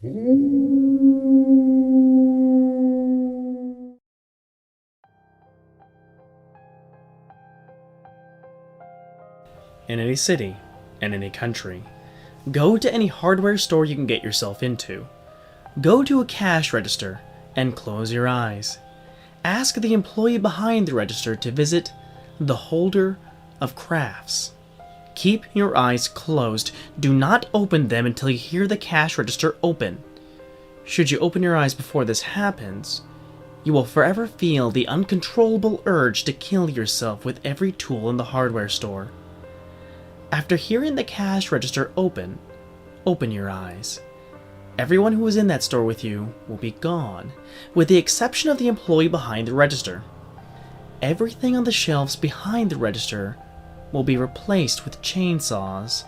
In any city and any country, go to any hardware store you can get yourself into. Go to a cash register and close your eyes. Ask the employee behind the register to visit the holder of crafts. Keep your eyes closed. Do not open them until you hear the cash register open. Should you open your eyes before this happens, you will forever feel the uncontrollable urge to kill yourself with every tool in the hardware store. After hearing the cash register open your eyes. Everyone who was in that store with you will be gone, with the exception of the employee behind the register. Everything on the shelves behind the register will be replaced with chainsaws.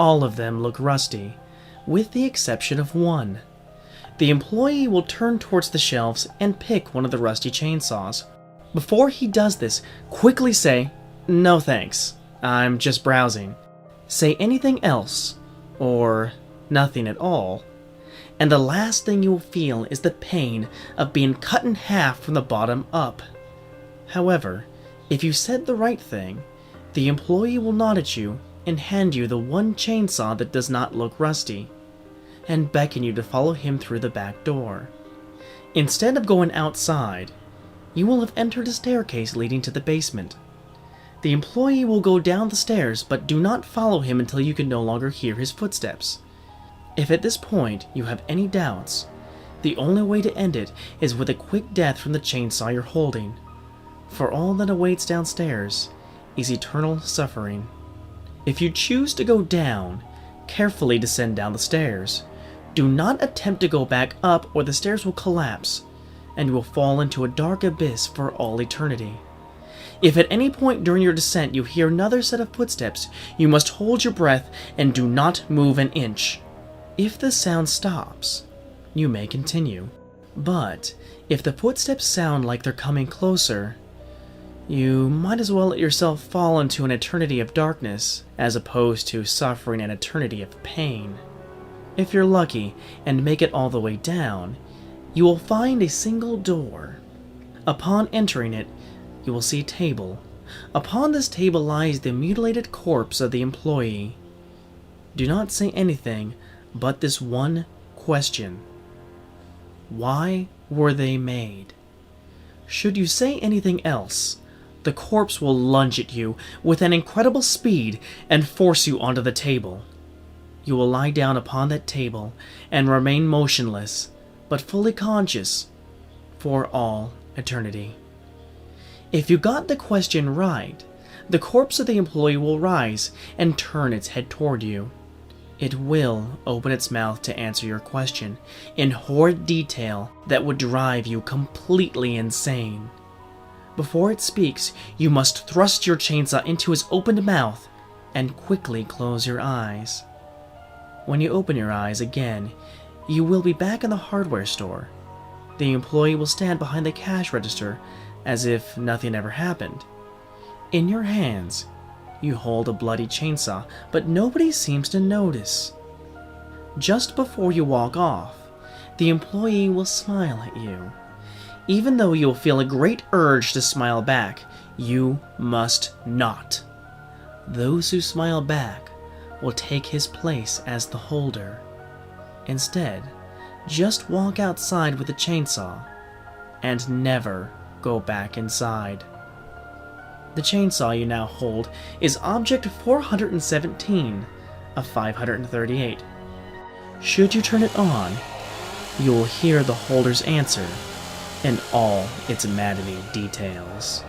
All of them look rusty, with the exception of one. The employee will turn towards the shelves and pick one of the rusty chainsaws. Before he does this, quickly say, "No thanks, I'm just browsing." Say anything else, or nothing at all, and the last thing you will feel is the pain of being cut in half from the bottom up. However, if you said the right thing, the employee will nod at you and hand you the one chainsaw that does not look rusty, and beckon you to follow him through the back door. Instead of going outside, you will have entered a staircase leading to the basement. The employee will go down the stairs, but do not follow him until you can no longer hear his footsteps. If at this point you have any doubts, the only way to end it is with a quick death from the chainsaw you're holding, for all that awaits downstairs is eternal suffering. If you choose to go down, carefully descend down the stairs. Do not attempt to go back up, or the stairs will collapse, and you will fall into a dark abyss for all eternity. If at any point during your descent you hear another set of footsteps, you must hold your breath and do not move an inch. If the sound stops, you may continue. But if the footsteps sound like they're coming closer, you might as well let yourself fall into an eternity of darkness, as opposed to suffering an eternity of pain. If you're lucky and make it all the way down, you will find a single door. Upon entering it, you will see a table. Upon this table lies the mutilated corpse of the employee. Do not say anything but this one question. Why were they made? Should you say anything else, the corpse will lunge at you with an incredible speed and force you onto the table. You will lie down upon that table and remain motionless, but fully conscious, for all eternity. If you got the question right, the corpse of the employee will rise and turn its head toward you. It will open its mouth to answer your question in horrid detail that would drive you completely insane. Before it speaks, you must thrust your chainsaw into its opened mouth and quickly close your eyes. When you open your eyes again, you will be back in the hardware store. The employee will stand behind the cash register as if nothing ever happened. In your hands, you hold a bloody chainsaw, but nobody seems to notice. Just before you walk off, the employee will smile at you. Even though you'll feel a great urge to smile back, you must not. Those who smile back will take his place as the holder. Instead, just walk outside with the chainsaw and never go back inside. The chainsaw you now hold is Object 417 of 538. Should you turn it on, you will hear the holder's answer in all its maddening details.